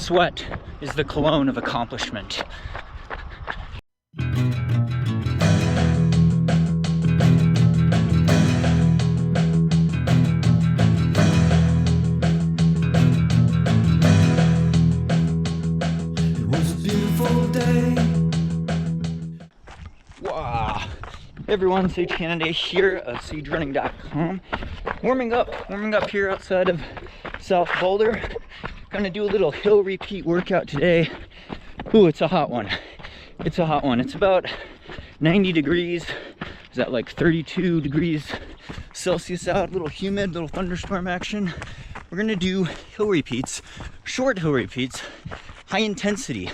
Sweat is the cologne of accomplishment. Wow. Hey everyone, Sage Canaday here of SageRunning.com. Warming up here outside of South Boulder. Gonna do a little hill repeat workout today. Ooh, it's a hot one. It's a hot one. It's about 90 degrees. Is that like 32 degrees Celsius out? A little humid, little thunderstorm action. We're gonna do hill repeats, short hill repeats, high intensity,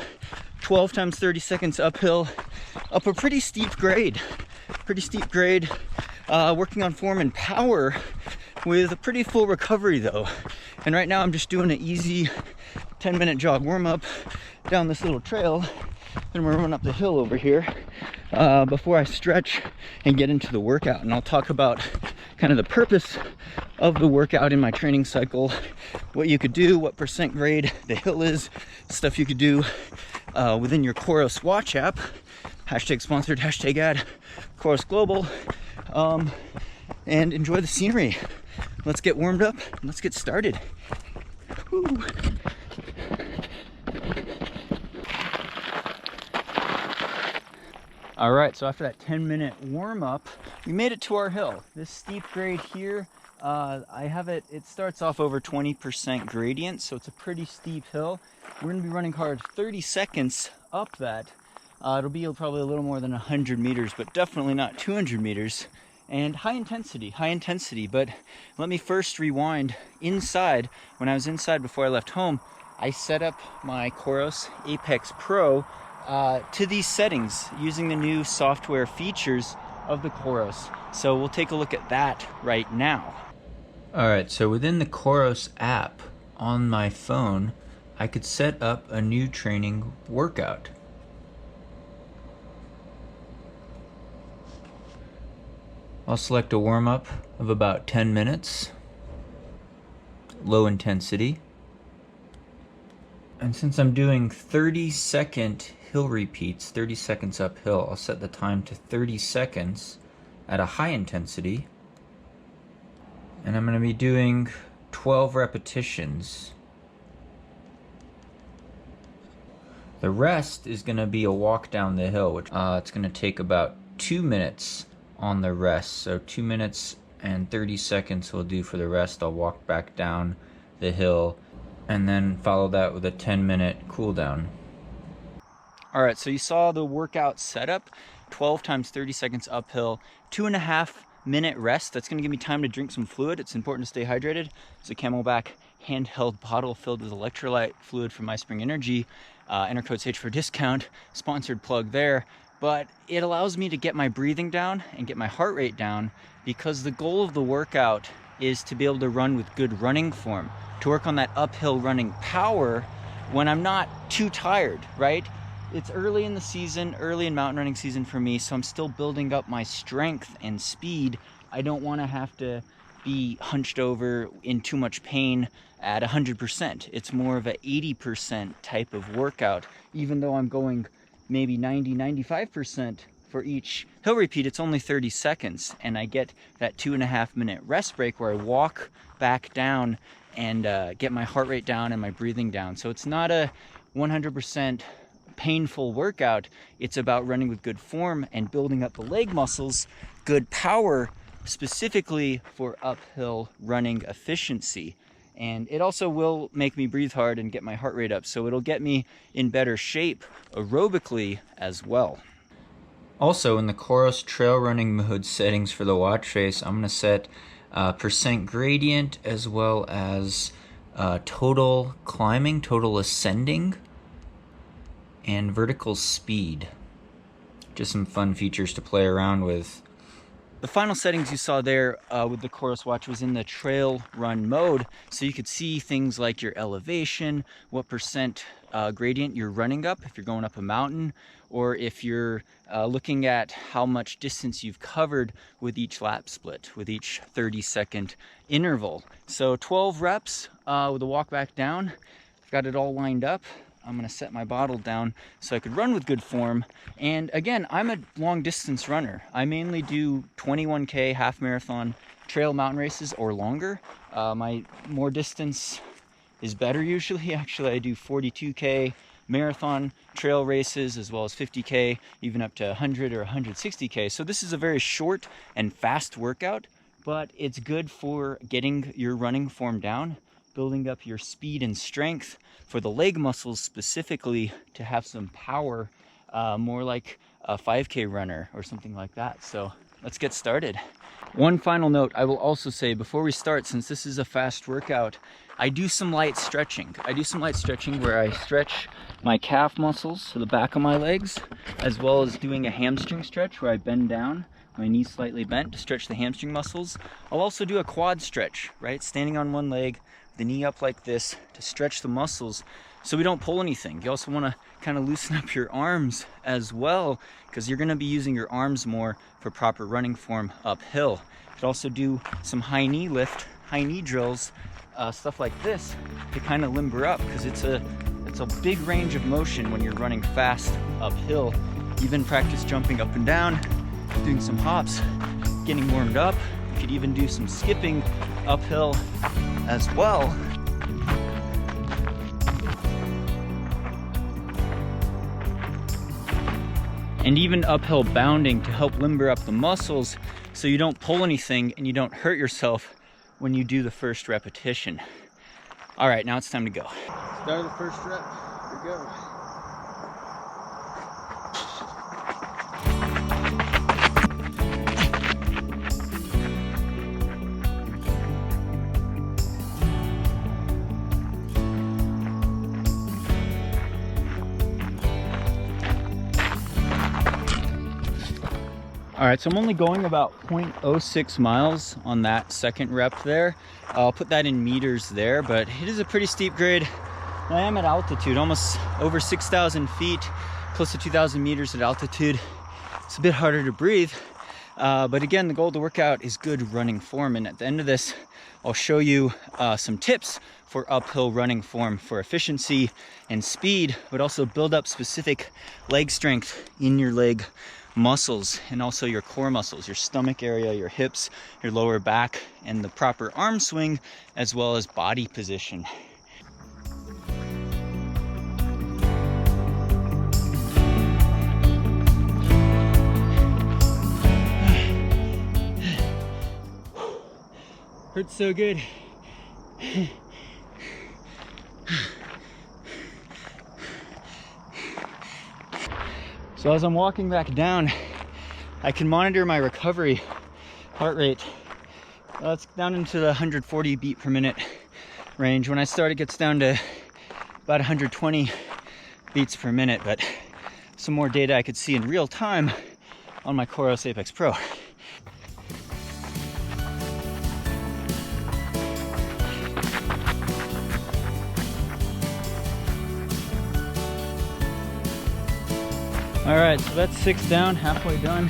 12 times 30 seconds uphill, up a pretty steep grade. Working on form and power with a pretty full recovery though. And right now I'm just doing an easy 10-minute jog warm up down this little trail. Then we're running up the hill over here before I stretch and get into the workout. And I'll talk about kind of the purpose of the workout in my training cycle, what you could do, what percent grade the hill is, stuff you could do within your Coros watch app. Hashtag sponsored, hashtag ad, Coros Global. And enjoy the scenery. Let's get warmed up and let's get started. Woo. All right, so after that 10-minute warm up, we made it to our hill. This steep grade here, it starts off over 20% gradient, so it's a pretty steep hill. We're gonna be running hard 30 seconds up that. It'll be probably a little more than 100 meters, but definitely not 200 meters. And high intensity, but let me first rewind inside. When I was inside before I left home, I set up my Coros Apex Pro to these settings using the new software features of the Coros. So we'll take a look at that right now. All right, so within the Coros app on my phone, I could set up a new training workout. I'll select a warm-up of about 10 minutes, low intensity. And since I'm doing 30-second hill repeats, 30 seconds uphill, I'll set the time to 30 seconds at a high intensity. And I'm going to be doing 12 repetitions. The rest is going to be a walk down the hill, which it's going to take about 2 minutes on the rest. So 2 minutes and 30 seconds will do for the rest. I'll walk back down the hill and then follow that with a 10-minute cool down. All right, so you saw the workout setup, 12 times 30 seconds uphill, 2.5-minute rest. That's gonna give me time to drink some fluid. It's important to stay hydrated. It's a Camelback handheld bottle filled with electrolyte fluid from MySpring Energy. Enter code SAGE for discount, sponsored plug there. But it allows me to get my breathing down and get my heart rate down, because the goal of the workout is to be able to run with good running form, to work on that uphill running power when I'm not too tired, right? It's early in the season, early in mountain running season for me, so I'm still building up my strength and speed. I don't want to have to be hunched over in too much pain at 100%. It's more of an 80% type of workout, even though I'm going maybe 90-95% for each hill repeat. It's only 30 seconds, and I get that 2.5-minute rest break where I walk back down and get my heart rate down and my breathing down. So it's not a 100% painful workout. It's about running with good form and building up the leg muscles, good power, specifically for uphill running efficiency. And it also will make me breathe hard and get my heart rate up, so it'll get me in better shape aerobically as well. Also, in the Coros trail running mode settings for the watch face, I'm going to set percent gradient as well as total climbing, total ascending, and vertical speed. Just some fun features to play around with. The final settings you saw there with the Coros watch was in the trail run mode, so you could see things like your elevation, what percent gradient you're running up if you're going up a mountain, or if you're looking at how much distance you've covered with each lap split, with each 30-second interval. So 12 reps with a walk back down, I've got it all lined up. I'm gonna set my bottle down so I could run with good form. And again, I'm a long distance runner. I mainly do 21K, half marathon, trail mountain races or longer. My more distance is better usually. Actually, I do 42K marathon trail races as well as 50K, even up to 100 or 160K. So this is a very short and fast workout, but it's good for getting your running form down, building up your speed and strength for the leg muscles specifically to have some power, more like a 5K runner or something like that. So let's get started. One final note I will also say before we start, since this is a fast workout, I do some light stretching. I do some light stretching where I stretch my calf muscles to the back of my legs, as well as doing a hamstring stretch where I bend down, my knees slightly bent to stretch the hamstring muscles. I'll also do a quad stretch, right? Standing on one leg, the knee up like this to stretch the muscles so we don't pull anything. You also want to kind of loosen up your arms as well, because you're going to be using your arms more for proper running form uphill. You could also do some high knee lift, high knee drills, stuff like this to kind of limber up, because it's a big range of motion when you're running fast uphill. Even practice jumping up and down, doing some hops, getting warmed up. You could even do some skipping uphill as well. And even uphill bounding to help limber up the muscles so you don't pull anything and you don't hurt yourself when you do the first repetition. All right, now it's time to go. Start of the first rep, here we go. All right, so I'm only going about 0.06 miles on that second rep there. I'll put that in meters there, but it is a pretty steep grade. I am at altitude, almost over 6,000 feet, close to 2,000 meters at altitude. It's a bit harder to breathe, but again, the goal of the workout is good running form. And at the end of this, I'll show you some tips for uphill running form for efficiency and speed, but also build up specific leg strength in your leg muscles and also your core muscles, your stomach area, your hips, your lower back, and the proper arm swing, as well as body position. Hurts so good. So as I'm walking back down, I can monitor my recovery heart rate. It's down into the 140 beat per minute range. When I start, it gets down to about 120 beats per minute, but some more data I could see in real time on my Coros Apex Pro. All right, so that's 6 down, halfway done.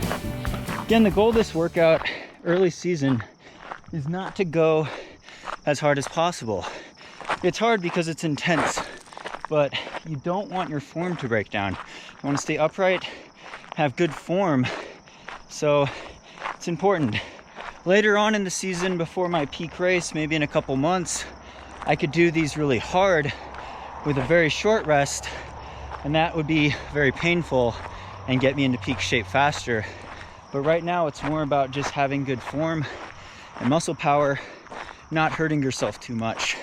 Again, the goal of this workout, early season, is not to go as hard as possible. It's hard because it's intense, but you don't want your form to break down. You want to stay upright, have good form, so it's important. Later on in the season, before my peak race, maybe in a couple months, I could do these really hard with a very short rest, and that would be very painful and get me into peak shape faster. But right now it's more about just having good form and muscle power, not hurting yourself too much.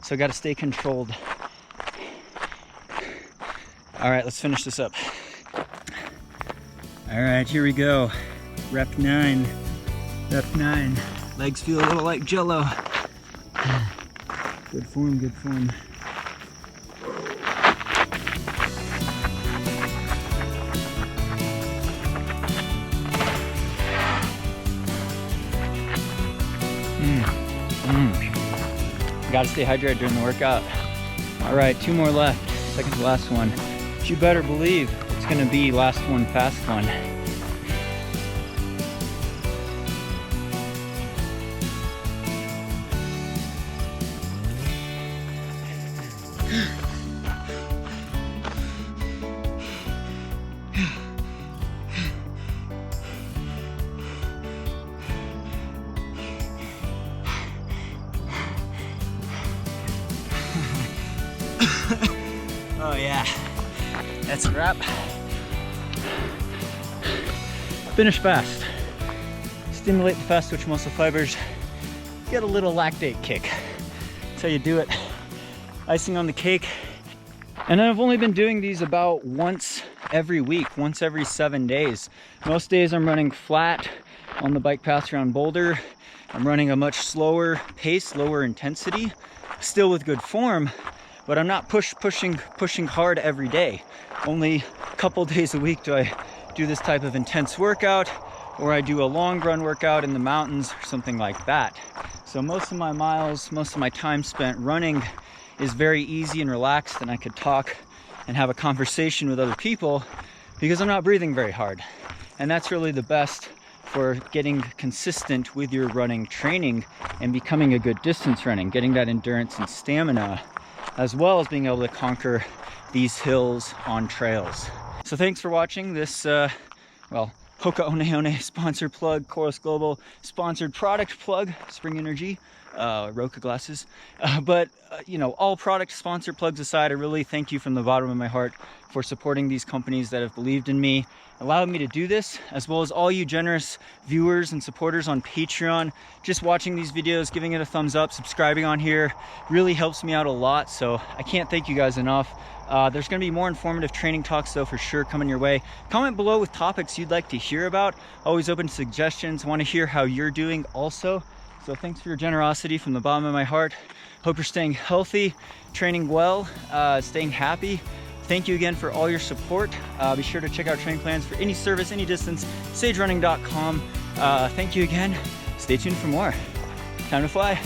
So I got to stay controlled. All right, let's finish this up. All right, here we go. Rep 9. Rep 9. Legs feel a little like jello. Good form, good form. Gotta stay hydrated during the workout. All right, 2 more left, second to last one. But you better believe it's gonna be last one, fast one. Oh yeah, that's a wrap. Finish fast. Stimulate the fast twitch muscle fibers. Get a little lactate kick. That's how you do it. Icing on the cake. And I've only been doing these about once every week, once every 7 days. Most days I'm running flat on the bike path around Boulder. I'm running a much slower pace, lower intensity, still with good form, but I'm not pushing hard every day. Only a couple days a week do I do this type of intense workout, or I do a long run workout in the mountains or something like that. So most of my miles, most of my time spent running is very easy and relaxed, and I could talk and have a conversation with other people because I'm not breathing very hard. And that's really the best for getting consistent with your running training and becoming a good distance running, getting that endurance and stamina, as well as being able to conquer these hills on trails. So thanks for watching this, well, Hoka One One sponsor plug, Chorus Global sponsored product plug, Spring Energy, Roka glasses. You know, all product sponsor plugs aside, I really thank you from the bottom of my heart for supporting these companies that have believed in me, allowed me to do this, as well as all you generous viewers and supporters on Patreon. Just watching these videos, giving it a thumbs up, subscribing on here really helps me out a lot. So I can't thank you guys enough. There's going to be more informative training talks though for sure coming your way. Comment below with topics you'd like to hear about. Always open to suggestions. Want to hear how you're doing also. So thanks for your generosity from the bottom of my heart. Hope you're staying healthy, training well, staying happy. Thank you again for all your support. Be sure to check out training plans for any service, any distance, sagerunning.com. Thank you again. Stay tuned for more. Time to fly.